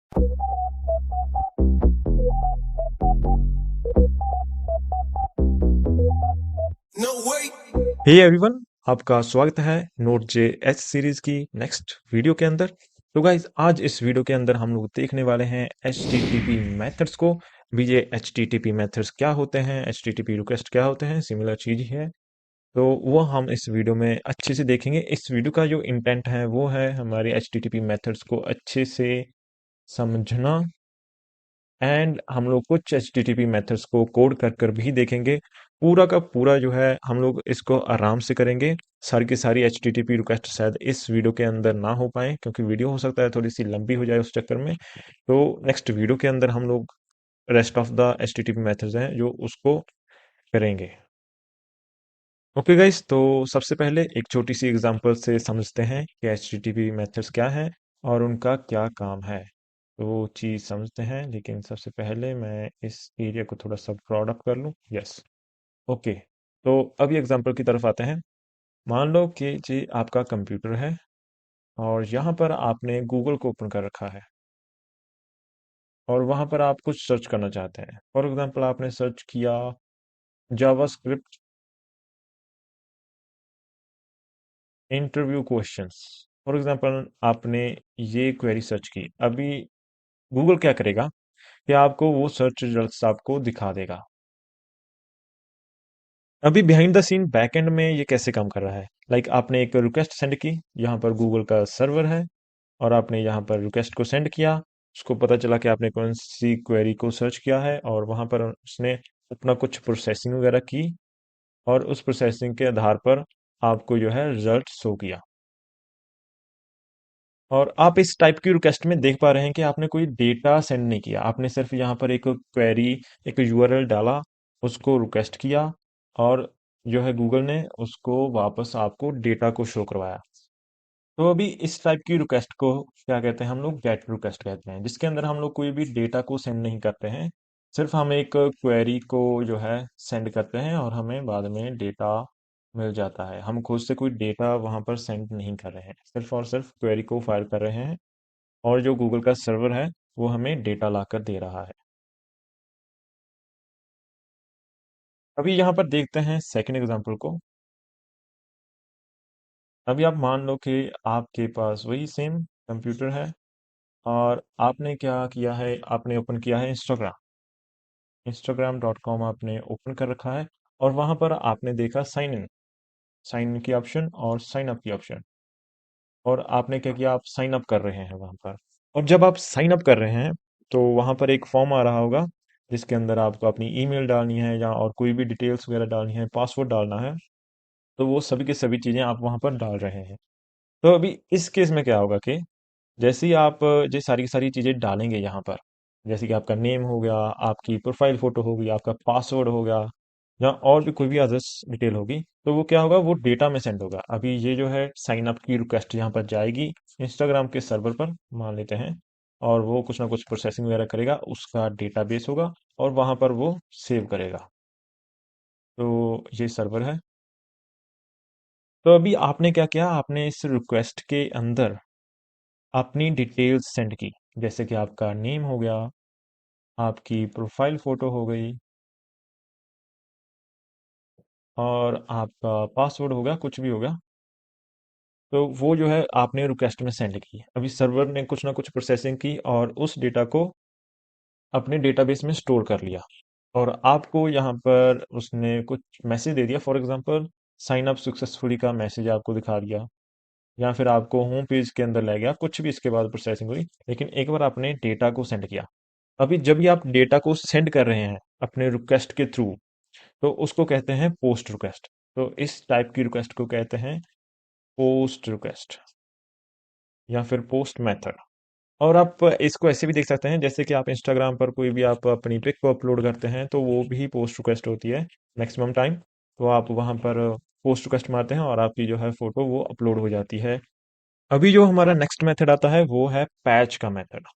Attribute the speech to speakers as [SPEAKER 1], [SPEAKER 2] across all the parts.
[SPEAKER 1] No way.
[SPEAKER 2] Hey everyone, आपका स्वागत है नोट जे एच सीरीज की नेक्स्ट वीडियो के अंदर। तो गाइज आज इस वीडियो के अंदर हम लोग देखने वाले हैं H T T P methods को। भी ये H T T P methods क्या होते हैं, H T T P request क्या होते हैं, सिमिलर चीज ही है। तो वो हम इस वीडियो में अच्छे से देखेंगे। इस वीडियो का जो इंटेंट है वो है हमारे H T T P methods को अच्छे से समझना, एंड हम लोग कुछ एचटीटीपी मेथड्स को कोड कर कर भी देखेंगे। पूरा का पूरा जो है हम लोग इसको आराम से करेंगे। सारी की सारी एचटीटीपी रिक्वेस्ट शायद इस वीडियो के अंदर ना हो पाए, क्योंकि वीडियो हो सकता है थोड़ी सी लंबी हो जाए उस चक्कर में। तो नेक्स्ट वीडियो के अंदर हम लोग rest of the HTTP methods हैं जो उसको करेंगे। ओके गाइस, तो सबसे पहले एक छोटी सी एग्जांपल से समझते हैं कि एचटीटीपी मेथड्स क्या है और उनका क्या काम है। तो चीज समझते हैं, लेकिन सबसे पहले मैं इस एरिया को थोड़ा सा ब्रॉड अप कर लूं। Yes, okay. तो अभी एग्जांपल की तरफ आते हैं। मान लो कि जी आपका कंप्यूटर है और यहाँ पर आपने गूगल को ओपन कर रखा है और वहां पर आप कुछ सर्च करना चाहते हैं। फॉर एग्जांपल आपने सर्च किया JavaScript interview questions. For example आपने ये क्वेरी सर्च की। अभी गूगल क्या करेगा कि आपको वो सर्च रिजल्ट्स आपको दिखा देगा। अभी बिहाइंड द सीन बैकएंड में ये कैसे काम कर रहा है, लाइक आपने एक रिक्वेस्ट सेंड की, यहाँ पर गूगल का सर्वर है और आपने यहाँ पर रिक्वेस्ट को सेंड किया। उसको पता चला कि आपने कौन सी क्वेरी को सर्च किया है और वहां पर उसने अपना कुछ प्रोसेसिंग वगैरह की और उस प्रोसेसिंग के आधार पर आपको जो है रिजल्ट शो किया। और आप इस टाइप की रिक्वेस्ट में देख पा रहे हैं कि आपने कोई डेटा सेंड नहीं किया, आपने सिर्फ यहाँ पर एक क्वेरी, एक यूआरएल डाला, उसको रिक्वेस्ट किया और जो है गूगल ने उसको वापस आपको डेटा को शो करवाया। तो अभी इस टाइप की रिक्वेस्ट को क्या कहते हैं, हम लोग गेट रिक्वेस्ट कहते हैं, जिसके अंदर हम लोग कोई भी डेटा को सेंड नहीं करते हैं। सिर्फ हम एक क्वेरी को जो है सेंड करते हैं और हमें बाद में डेटा मिल जाता है। हम खुद से कोई डेटा वहां पर सेंड नहीं कर रहे हैं, सिर्फ और सिर्फ क्वेरी को फायर कर रहे हैं और जो गूगल का सर्वर है वो हमें डेटा लाकर दे रहा है। अभी यहाँ पर देखते हैं सेकंड एग्जांपल को। अभी आप मान लो कि आपके पास वही सेम कंप्यूटर है और आपने क्या किया है, आपने ओपन किया है इंस्टाग्राम। instagram.com आपने ओपन कर रखा है और वहां पर आपने देखा साइन इन की ऑप्शन और साइन अप की ऑप्शन। और आपने क्या किया, आप साइन अप कर रहे हैं वहां पर। और जब आप साइन अप कर रहे हैं तो वहां पर एक फॉर्म आ रहा होगा जिसके अंदर आपको अपनी ईमेल डालनी है या और कोई भी डिटेल्स वगैरह डालनी है, पासवर्ड डालना है। तो वो सभी की सभी चीजें आप वहां पर डाल रहे हैं। तो अभी इस केस में क्या होगा कि जैसे ही आप ये सारी की सारी चीजें डालेंगे यहाँ पर, जैसे कि आपका नेम हो गया, आपकी प्रोफाइल फोटो होगी, आपका पासवर्ड हो गया, या और भी कोई भी अदर्स डिटेल होगी, तो वो क्या होगा, वो डेटा में सेंड होगा। अभी ये जो है साइन अप की रिक्वेस्ट यहाँ पर जाएगी इंस्टाग्राम के सर्वर पर, मान लेते हैं, और वो कुछ ना कुछ प्रोसेसिंग वगैरह करेगा, उसका डेटाबेस होगा और वहां पर वो सेव करेगा। तो ये सर्वर है। तो अभी आपने क्या किया, आपने इस रिक्वेस्ट के अंदर अपनी डिटेल्स सेंड की, जैसे कि आपका नेम हो गया, आपकी प्रोफाइल फोटो हो गई और आपका पासवर्ड होगा, कुछ भी होगा। तो वो जो है आपने रिक्वेस्ट में सेंड की। अभी सर्वर ने कुछ ना कुछ प्रोसेसिंग की और उस डेटा को अपने डेटाबेस में स्टोर कर लिया और आपको यहाँ पर उसने कुछ मैसेज दे दिया। For example sign up successfully का मैसेज आपको दिखा दिया, या फिर आपको होम पेज के अंदर ले गया, कुछ भी इसके बाद प्रोसेसिंग हुई। लेकिन एक बार आपने डेटा को सेंड किया, अभी जब भी आप डेटा को सेंड कर रहे हैं अपने रिक्वेस्ट के थ्रू, तो उसको कहते हैं पोस्ट रिक्वेस्ट। तो इस टाइप की रिक्वेस्ट को कहते हैं पोस्ट रिक्वेस्ट या फिर पोस्ट मेथड। और आप इसको ऐसे भी देख सकते हैं, जैसे कि आप इंस्टाग्राम पर कोई भी आप अपनी पिक को अपलोड करते हैं तो वो भी पोस्ट रिक्वेस्ट होती है मैक्सिमम टाइम। तो आप वहां पर पोस्ट रिक्वेस्ट मारते हैं और आपकी जो है फोटो वो अपलोड हो जाती है। अभी जो हमारा नेक्स्ट मेथड आता है वो है पैच का मेथड।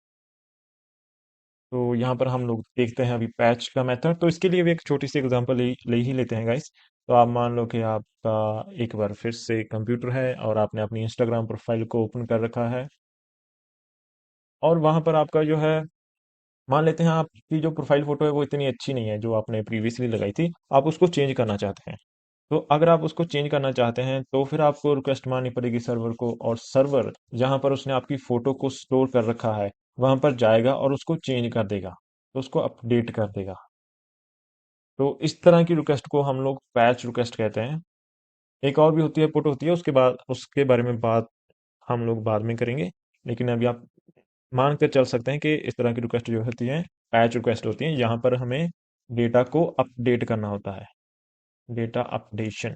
[SPEAKER 2] तो यहाँ पर हम लोग देखते हैं अभी पैच का मेथड। तो इसके लिए भी एक छोटी सी एग्जांपल ले ही लेते हैं गाइस। तो आप मान लो कि आपका एक बार फिर से कंप्यूटर है और आपने अपनी इंस्टाग्राम प्रोफाइल को ओपन कर रखा है और वहाँ पर आपका जो है, मान लेते हैं आपकी जो प्रोफाइल फोटो है वो इतनी अच्छी नहीं है जो आपने प्रीवियसली लगाई थी, आप उसको चेंज करना चाहते हैं। तो अगर आप उसको चेंज करना चाहते हैं तो फिर आपको रिक्वेस्ट मारनी पड़ेगी सर्वर को, और सर्वर जहां पर उसने आपकी फोटो को स्टोर कर रखा है वहां पर जाएगा और उसको चेंज कर देगा, तो उसको अपडेट कर देगा। तो इस तरह की रिक्वेस्ट को हम लोग पैच रिक्वेस्ट कहते हैं। एक और भी होती है, पुट होती है, उसके बाद उसके बारे में बात हम लोग बाद में करेंगे। लेकिन अभी आप मान कर चल सकते हैं कि इस तरह की रिक्वेस्ट जो होती है पैच रिक्वेस्ट होती है, यहाँ पर हमें डेटा को अपडेट करना होता है। Data updation,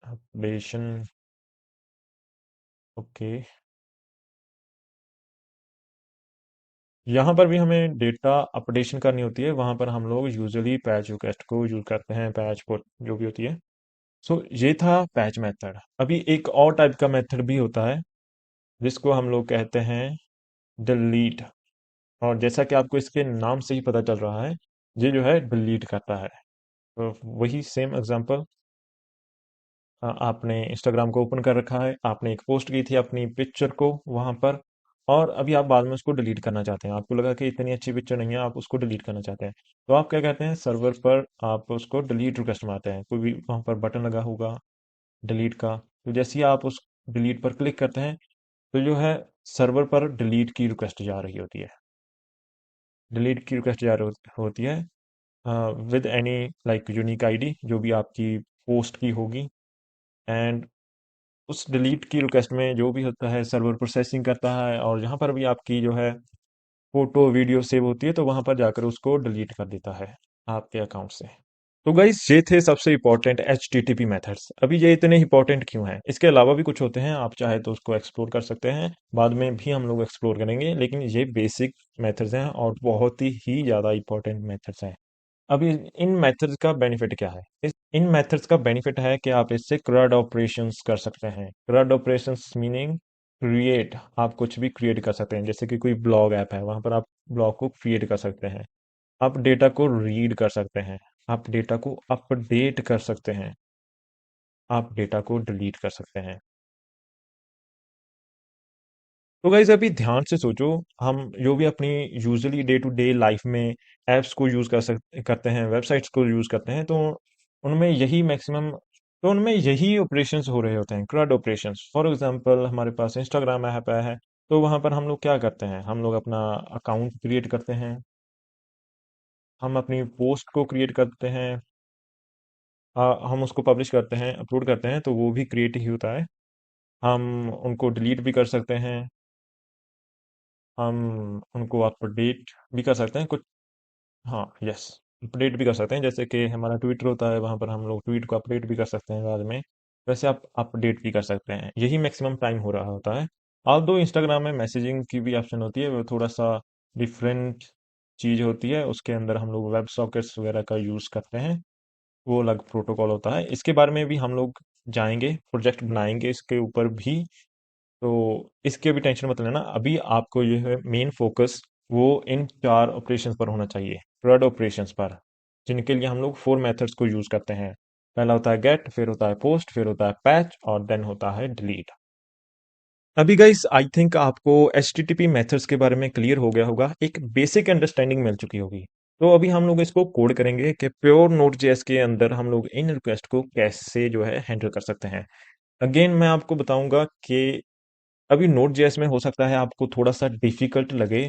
[SPEAKER 2] updation, okay. यहाँ पर भी हमें डेटा अपडेशन करनी होती है, वहाँ पर हम लोग यूजुअली पैच रिक्वेस्ट को यूज करते हैं, पैच पुट जो भी होती है। सो ये था पैच मेथड। अभी एक और टाइप का मेथड भी होता है जिसको हम लोग कहते हैं डिलीट। और जैसा कि आपको इसके नाम से ही पता चल रहा है, ये जो है डिलीट करता है। तो वही सेम एग्जांपल, आपने इंस्टाग्राम को ओपन कर रखा है, आपने एक पोस्ट की थी अपनी पिक्चर को वहां पर, और अभी आप बाद में उसको डिलीट करना चाहते हैं, आपको लगा कि इतनी अच्छी पिक्चर नहीं है, आप उसको डिलीट करना चाहते हैं। तो आप क्या कहते हैं, सर्वर पर आप उसको डिलीट रिक्वेस्ट मारते हैं, कोई भी वहां पर बटन लगा होगा डिलीट का। तो जैसे ही आप उस डिलीट पर क्लिक करते हैं तो जो है सर्वर पर डिलीट की रिक्वेस्ट जा रही होती है। डिलीट की रिक्वेस्ट जा रही होती है with any like unique ID जो भी आपकी पोस्ट की होगी। एंड उस डिलीट की रिक्वेस्ट में जो भी होता है सर्वर प्रोसेसिंग करता है, और जहाँ पर भी आपकी जो है फोटो वीडियो सेव होती है तो वहां पर जाकर उसको डिलीट कर देता है आपके अकाउंट से। तो गाइस ये थे सबसे इंपॉर्टेंट HTTP मेथड्स। अभी ये इतने इंपॉर्टेंट क्यों हैं, इसके अलावा भी कुछ होते हैं, आप चाहे तो उसको एक्सप्लोर कर सकते हैं, बाद में भी हम लोग एक्सप्लोर करेंगे, लेकिन ये बेसिक मेथड्स हैं और बहुत ही ज़्यादा इंपॉर्टेंट मेथड्स हैं। अभी इन मेथड्स का बेनिफिट क्या है, इन मेथड्स का बेनिफिट है कि आप इससे CRUD ऑपरेशंस कर सकते हैं। CRUD ऑपरेशंस मीनिंग क्रिएट, आप कुछ भी क्रिएट कर सकते हैं, जैसे कि कोई ब्लॉग ऐप है वहां पर आप ब्लॉग को क्रिएट कर सकते हैं, आप डेटा को रीड कर सकते हैं, आप डेटा को अपडेट कर सकते हैं, आप डेटा को डिलीट कर सकते हैं। तो गाइज अभी ध्यान से सोचो, हम जो भी अपनी usually day to day life में एप्स को यूज करते हैं, वेबसाइट्स को यूज करते हैं, उनमें यही मैक्सिमम तो उनमें यही ऑपरेशंस हो रहे होते हैं, CRUD ऑपरेशंस। फॉर एग्जांपल हमारे पास इंस्टाग्राम ऐप है, तो वहां पर हम लोग क्या करते हैं, हम लोग अपना अकाउंट क्रिएट करते हैं, हम अपनी पोस्ट को क्रिएट करते हैं, हम उसको पब्लिश करते हैं, अपलोड करते हैं, तो वो भी क्रिएट ही होता है। हम उनको डिलीट भी कर सकते हैं, हम उनको अपडेट भी कर सकते हैं कुछ। हाँ, यस, अपडेट भी कर सकते हैं, जैसे कि हमारा ट्विटर होता है, वहां पर हम लोग ट्वीट को अपडेट भी कर सकते हैं बाद में। वैसे आप अपडेट भी कर सकते हैं, यही मैक्सिमम टाइम हो रहा होता है। आप दो इंस्टाग्राम में मैसेजिंग की भी ऑप्शन होती है, वो थोड़ा सा डिफरेंट चीज होती है, उसके अंदर हम लोग वेब सॉकेट्स वगैरह का यूज करते हैं, वो अलग प्रोटोकॉल होता है, इसके बारे में भी हम लोग जाएंगे, प्रोजेक्ट बनाएंगे इसके ऊपर भी। तो इसकी अभी टेंशन मत लेना, अभी आपको ये है मेन फोकस वो इन चार ऑपरेशंस पर होना चाहिए, फ्लड ऑपरेशंस पर, जिनके लिए हम लोग 4 मेथड्स को यूज करते हैं। पहला होता है गेट, फिर होता है पोस्ट, फिर होता है पैच, और देन होता है डिलीट। अभी गाइस आई थिंक आपको HTTP मेथड्स के बारे में क्लियर हो गया होगा, एक बेसिक अंडरस्टैंडिंग मिल चुकी होगी। तो अभी हम लोग इसको कोड करेंगे कि प्योर नोड जेएस के अंदर हम लोग इन रिक्वेस्ट को कैसे जो है हैंडल कर सकते हैं। अगेन मैं आपको बताऊंगा कि अभी नोड जेएस में हो सकता है आपको थोड़ा सा डिफिकल्ट लगे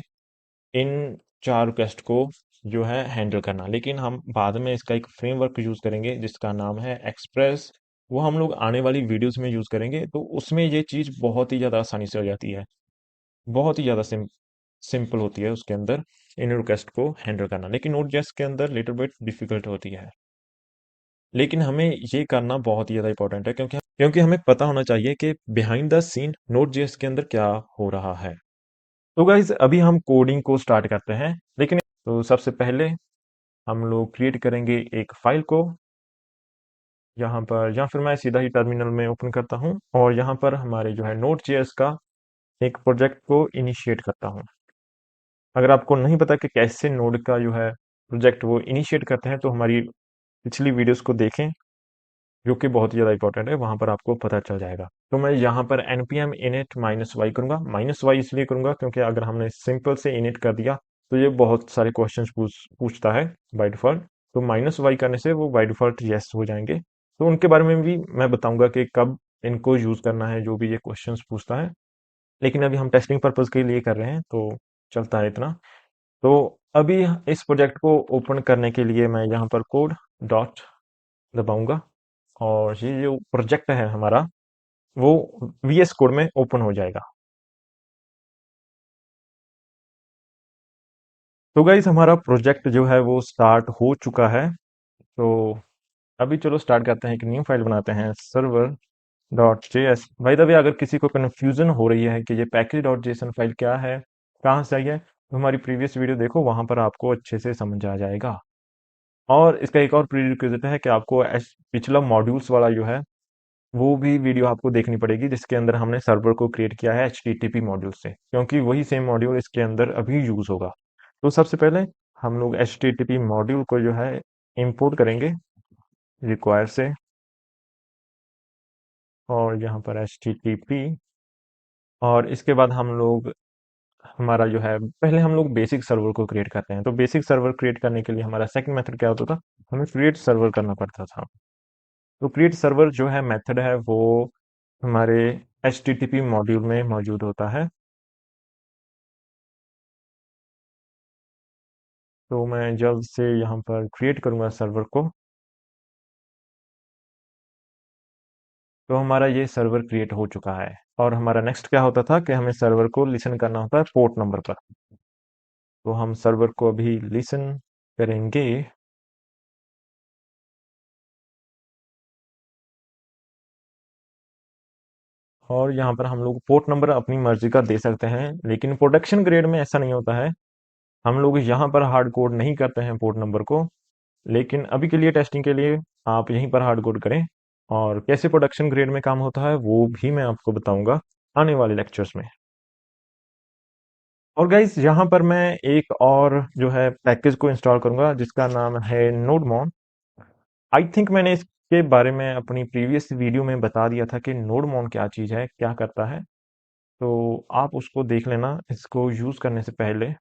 [SPEAKER 2] इन चार रिक्वेस्ट को जो है हैंडल करना, लेकिन हम बाद में इसका एक फ्रेमवर्क यूज करेंगे जिसका नाम है एक्सप्रेस। वो हम लोग आने वाली वीडियोस में यूज करेंगे, तो उसमें ये चीज बहुत ही ज्यादा आसानी से हो जाती है, बहुत ही ज्यादा सिंपल होती है उसके अंदर इन रिक्वेस्ट को हैंडल करना, लेकिन नोड जेएस के अंदर लिटिल बिट डिफिकल्ट होती है। लेकिन हमें ये करना बहुत ही ज़्यादा इंपॉर्टेंट है, क्योंकि हमें पता होना चाहिए कि behind the scene Node JS के अंदर क्या हो रहा है। तो गाइज अभी हम कोडिंग को स्टार्ट करते हैं, लेकिन तो सबसे पहले हम लोग क्रिएट करेंगे एक फाइल को यहाँ पर, या फिर मैं सीधा ही टर्मिनल में ओपन करता हूँ और यहाँ पर हमारे जो है नोड जेएस का एक प्रोजेक्ट को इनिशिएट करता हूँ। अगर आपको नहीं पता कि कैसे नोड का जो है प्रोजेक्ट वो इनिशिएट करते हैं, तो हमारी पिछली वीडियोस को देखें, जो कि बहुत ही ज़्यादा इंपॉर्टेंट है, वहाँ पर आपको पता चल जाएगा। तो मैं यहाँ पर npm init माइनस वाई करूँगा। माइनस वाई इसलिए करूँगा क्योंकि अगर हमने सिंपल से init कर दिया तो ये बहुत सारे क्वेश्चंस पूछता है बाय डिफ़ॉल्ट। तो माइनस वाई करने से वो बाय डिफ़ॉल्ट येस हो जाएंगे। तो उनके बारे में भी मैं बताऊंगा कि कब इनको यूज़ करना है, जो भी ये क्वेश्चंस पूछता है। लेकिन अभी हम टेस्टिंग पर्पज़ के लिए कर रहे हैं, तो चलता है इतना। तो अभी इस प्रोजेक्ट को ओपन करने के लिए मैं यहाँ पर कोड डॉट दबाऊंगा और ये जो प्रोजेक्ट है हमारा वो वीएस कोड में ओपन हो जाएगा। तो गाइस हमारा प्रोजेक्ट जो है वो स्टार्ट हो चुका है। तो अभी चलो स्टार्ट करते हैं, एक न्यू फाइल बनाते हैं, सर्वर डॉट जेएस। भाई तभी अगर किसी को कन्फ्यूजन हो रही है कि ये पैकेज डॉट जेसन फाइल क्या है, कहाँ से आई है, तो हमारी प्रीवियस वीडियो देखो, वहां पर आपको अच्छे से समझ आ जाएगा। और इसका एक और प्रीरिक्विजिट है कि आपको पिछला मॉड्यूल्स वाला जो है वो भी वीडियो आपको देखनी पड़ेगी, जिसके अंदर हमने सर्वर को क्रिएट किया है HTTP मॉड्यूल से, क्योंकि वही सेम मॉड्यूल इसके अंदर अभी यूज होगा। तो सबसे पहले हम लोग HTTP मॉड्यूल को जो है इंपोर्ट करेंगे रिक्वायर से, और यहाँ पर HTTP, और इसके बाद हम लोग हमारा जो है पहले हम लोग बेसिक सर्वर को क्रिएट करते हैं। तो बेसिक सर्वर क्रिएट करने के लिए हमारा सेकंड मेथड क्या होता था, हमें क्रिएट सर्वर करना पड़ता था। तो क्रिएट सर्वर जो है मेथड है वो हमारे HTTP मॉड्यूल में मौजूद होता है। तो मैं जल्द से यहाँ पर क्रिएट करूँगा सर्वर को। तो हमारा ये सर्वर क्रिएट हो चुका है, और हमारा नेक्स्ट क्या होता था कि हमें सर्वर को लिसन करना होता है पोर्ट नंबर पर। तो हम सर्वर को अभी लिसन करेंगे, और यहाँ पर हम लोग पोर्ट नंबर अपनी मर्जी का दे सकते हैं, लेकिन प्रोडक्शन ग्रेड में ऐसा नहीं होता है। हम लोग यहाँ पर हार्ड कोड नहीं करते हैं पोर्ट नंबर को, लेकिन अभी के लिए टेस्टिंग के लिए आप यहीं पर हार्ड कोड करें। और कैसे प्रोडक्शन ग्रेड में काम होता है वो भी मैं आपको बताऊंगा आने वाले लेक्चर्स में। और गाइस यहाँ पर मैं एक और जो है पैकेज को इंस्टॉल करूंगा जिसका नाम है नोडमॉन। आई थिंक मैंने इसके बारे में अपनी प्रीवियस वीडियो में बता दिया था कि नोडमॉन क्या चीज़ है, क्या करता है। तो आप उसको देख लेना इसको यूज़ करने से पहले।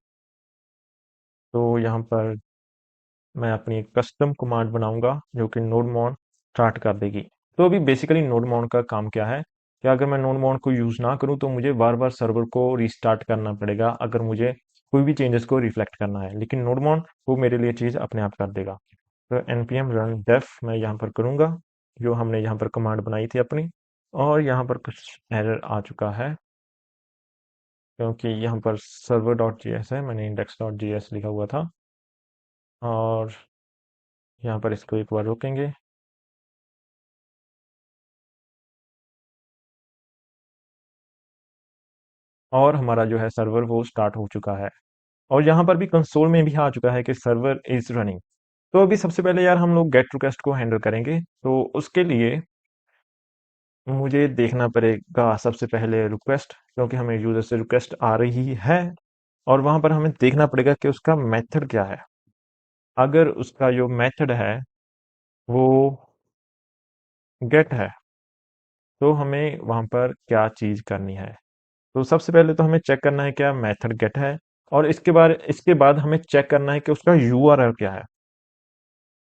[SPEAKER 2] तो यहाँ पर मैं अपनी एक कस्टम कमांड बनाऊंगा जो कि नोडमॉन स्टार्ट कर देगी। तो अभी बेसिकली नोडमॉन का काम क्या है कि अगर मैं नोडमॉन को यूज़ ना करूं तो मुझे बार बार सर्वर को रीस्टार्ट करना पड़ेगा अगर मुझे कोई भी चेंजेस को रिफ्लेक्ट करना है, लेकिन नोडमॉन वो मेरे लिए चीज़ अपने आप कर देगा। तो npm run def मैं यहाँ पर करूँगा, जो हमने यहाँ पर कमांड बनाई थी अपनी। और यहाँ पर कुछ एरर आ चुका है क्योंकि यहाँ पर सर्वर डॉट जी एस है, मैंने इंडेक्स डॉट जी एस लिखा हुआ था। और यहाँ पर इसको एक बार रोकेंगे। और हमारा जो है सर्वर वो स्टार्ट हो चुका है, और यहाँ पर भी कंसोल में भी आ चुका है कि सर्वर इज रनिंग। तो अभी सबसे पहले यार हम लोग गेट रिक्वेस्ट को हैंडल करेंगे, तो उसके लिए मुझे देखना पड़ेगा सबसे पहले रिक्वेस्ट, क्योंकि हमें यूजर से रिक्वेस्ट आ रही है, और वहां पर हमें देखना पड़ेगा कि उसका मेथड क्या है। अगर उसका जो मेथड है वो गेट है, तो हमें वहां पर क्या चीज करनी है। तो सबसे पहले तो हमें चेक करना है क्या मेथड गेट है, और इसके बाद हमें चेक करना है कि उसका यूआरएल क्या है।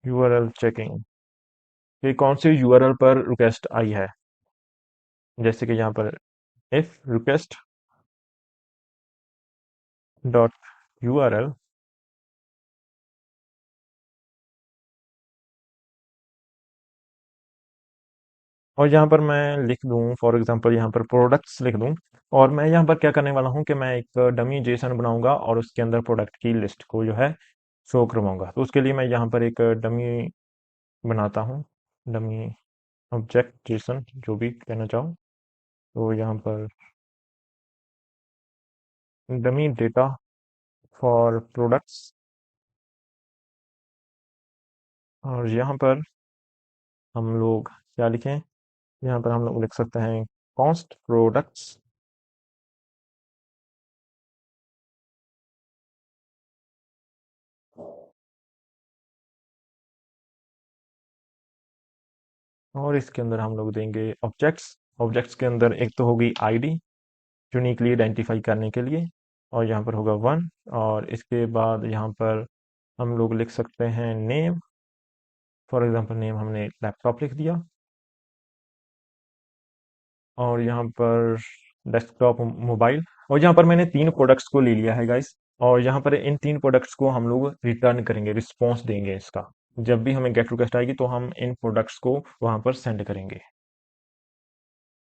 [SPEAKER 2] यूआरएल चेकिंग कि कौन सी यूआरएल पर रिक्वेस्ट आई है, जैसे कि यहाँ पर इफ रिक्वेस्ट डॉट यूआरएल। और यहाँ पर मैं लिख दूँ फॉर एग्जांपल यहाँ पर प्रोडक्ट्स लिख दूँ। और मैं यहाँ पर क्या करने वाला हूँ कि मैं एक डमी जेसन बनाऊंगा और उसके अंदर प्रोडक्ट की लिस्ट को जो है शो करवाऊंगा। तो उसके लिए मैं यहाँ पर एक डमी बनाता हूँ, डमी ऑब्जेक्ट जेसन जो भी कहना चाहो। तो यहाँ पर डमी डेटा फॉर प्रोडक्ट्स, और यहाँ पर हम लोग क्या लिखें, यहाँ पर हम लोग लिख सकते हैं कॉस्ट प्रोडक्ट्स। और इसके अंदर हम लोग देंगे ऑब्जेक्ट्स। ऑब्जेक्ट्स के अंदर एक तो होगी आईडी, यूनिकली आइडेंटिफाई करने के लिए, और यहाँ पर होगा 1। और इसके बाद यहाँ पर हम लोग लिख सकते हैं नेम। फॉर एग्जांपल नेम हमने लैपटॉप लिख दिया। और यहाँ पर डेस्कटॉप मोबाइल। और यहाँ पर मैंने 3 प्रोडक्ट्स को ले लिया है गाइस। और यहाँ पर इन 3 प्रोडक्ट्स को हम लोग रिटर्न करेंगे, रिस्पॉन्स देंगे इसका। जब भी हमें गेट रिक्वेस्ट आएगी तो हम इन प्रोडक्ट्स को वहां पर सेंड करेंगे।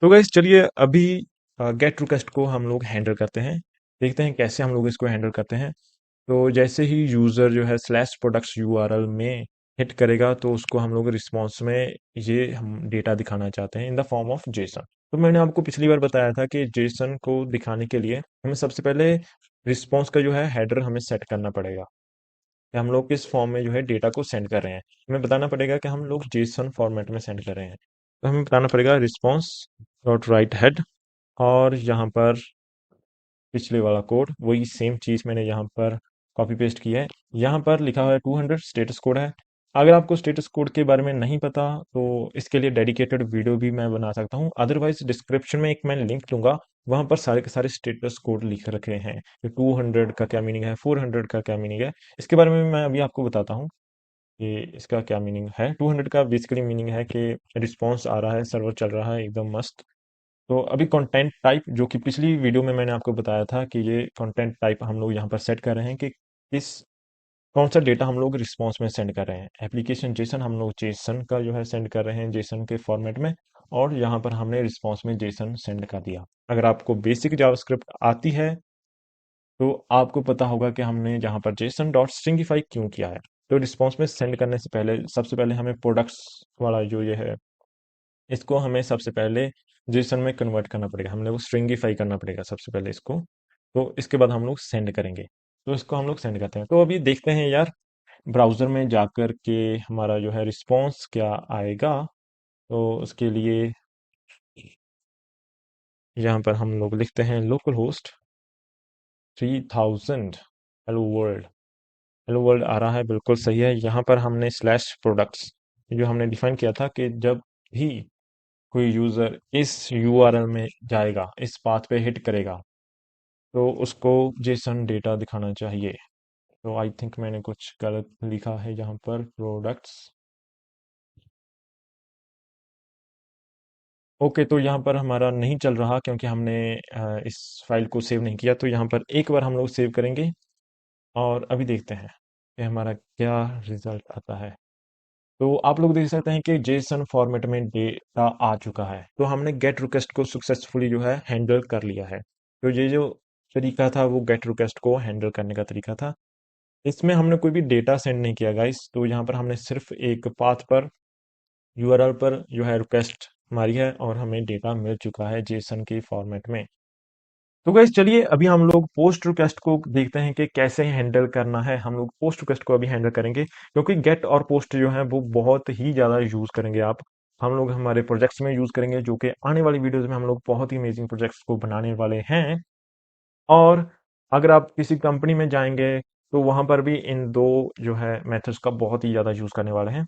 [SPEAKER 2] तो गाइस चलिए अभी गेट रिक्वेस्ट को हम लोग हैंडल करते हैं। देखते हैं कैसे हम लोग इसको हैंडल करते हैं। तो जैसे ही यूज़र जो है स्लैश प्रोडक्ट्स यूआरएल में हिट करेगा तो उसको हम लोग रिस्पॉन्स में ये हम डेटा दिखाना चाहते हैं in the form of Jason. तो मैंने आपको पिछली बार बताया था कि जेसन को दिखाने के लिए हमें सबसे पहले रिस्पॉन्स का जो है हेडर हमें सेट करना पड़ेगा कि हम लोग किस फॉर्म में जो है डेटा को सेंड कर रहे हैं। हमें बताना पड़ेगा कि हम लोग जेसन फॉर्मेट में सेंड कर रहे हैं। तो हमें बताना पड़ेगा रिस्पॉन्स डॉट राइट हेड। और यहाँ पर पिछले वाला कोड वही सेम चीज़ मैंने यहाँ पर कॉपी पेस्ट किया है। यहाँ पर लिखा हुआ है 200 स्टेटस कोड है। अगर आपको स्टेटस कोड के बारे में नहीं पता तो इसके लिए डेडिकेटेड वीडियो भी मैं बना सकता हूँ। अदरवाइज डिस्क्रिप्शन में एक मैं लिंक दूंगा, वहाँ पर सारे के सारे स्टेटस कोड लिख रखे हैं कि 200 का क्या मीनिंग है, 400 का क्या मीनिंग है। इसके बारे में मैं अभी आपको बताता हूँ कि इसका क्या मीनिंग है। 200 का बेसिकली मीनिंग है कि रिस्पॉन्स आ रहा है, सर्वर चल रहा है एकदम मस्त। तो अभी कंटेंट टाइप जो कि पिछली वीडियो में मैंने आपको बताया था कि ये कंटेंट टाइप हम लोग यहाँ पर सेट कर रहे हैं कि किस कौन सा डेटा हम लोग रिस्पॉन्स में सेंड कर रहे हैं। एप्लीकेशन जेसन हम लोग जेसन का जो है सेंड कर रहे हैं जेसन के फॉर्मेट में। और यहाँ पर हमने रिस्पॉन्स में जेसन सेंड कर दिया। अगर आपको बेसिक जावास्क्रिप्ट आती है तो आपको पता होगा कि हमने जहाँ पर जेसन डॉट स्ट्रिंगिफाई क्यों किया है। तो रिस्पॉन्स में सेंड करने से पहले सबसे पहले हमें प्रोडक्ट्स वाला जो ये है इसको हमें सबसे पहले जेसन में कन्वर्ट करना पड़ेगा। हम लोग को स्ट्रिंगिफाई करना पड़ेगा सबसे पहले इसको। तो इसके बाद हम लोग सेंड करेंगे। तो इसको हम लोग सेंड करते हैं। तो अभी देखते हैं यार ब्राउज़र में जाकर के हमारा जो है रिस्पॉन्स क्या आएगा। तो उसके लिए यहाँ पर हम लोग लिखते हैं localhost 3000 hello world. Hello world आ रहा है, बिल्कुल सही है। यहाँ पर हमने स्लैश प्रोडक्ट्स जो हमने डिफाइन किया था कि जब भी कोई यूज़र इस यूआरएल में जाएगा, इस पाथ पे हिट करेगा तो उसको जेसन डेटा दिखाना चाहिए। तो आई थिंक मैंने कुछ गलत लिखा है यहाँ पर प्रोडक्ट्स। ओके, तो यहाँ पर हमारा नहीं चल रहा क्योंकि हमने इस फाइल को सेव नहीं किया। तो यहाँ पर एक बार हम लोग सेव करेंगे और अभी देखते हैं कि हमारा क्या रिजल्ट आता है। तो आप लोग देख सकते हैं कि जेसन फॉर्मेट में डेटा आ चुका है। तो हमने गेट रिक्वेस्ट को सक्सेसफुली जो है हैंडल कर लिया है। तो ये जो तरीका था वो गेट रिक्वेस्ट को हैंडल करने का तरीका था। इसमें हमने कोई भी डेटा सेंड नहीं किया गाइस। तो यहाँ पर हमने सिर्फ एक पाथ पर यूआरएल पर जो है रिक्वेस्ट मारी है और हमें डेटा मिल चुका है जेसन के फॉर्मेट में। तो गाइस चलिए अभी हम लोग पोस्ट रिक्वेस्ट को देखते हैं कि कैसे हैंडल करना है। हम लोग पोस्ट रिक्वेस्ट को अभी हैंडल करेंगे क्योंकि गेट और पोस्ट जो है वो बहुत ही ज़्यादा यूज़ करेंगे आप। हम लोग हमारे प्रोजेक्ट्स में यूज़ करेंगे जो कि आने वाली वीडियोस में हम लोग बहुत ही अमेजिंग प्रोजेक्ट्स को बनाने वाले हैं। और अगर आप किसी कंपनी में जाएंगे तो वहां पर भी इन दो जो है मेथड्स का बहुत ही ज़्यादा यूज़ करने वाले हैं।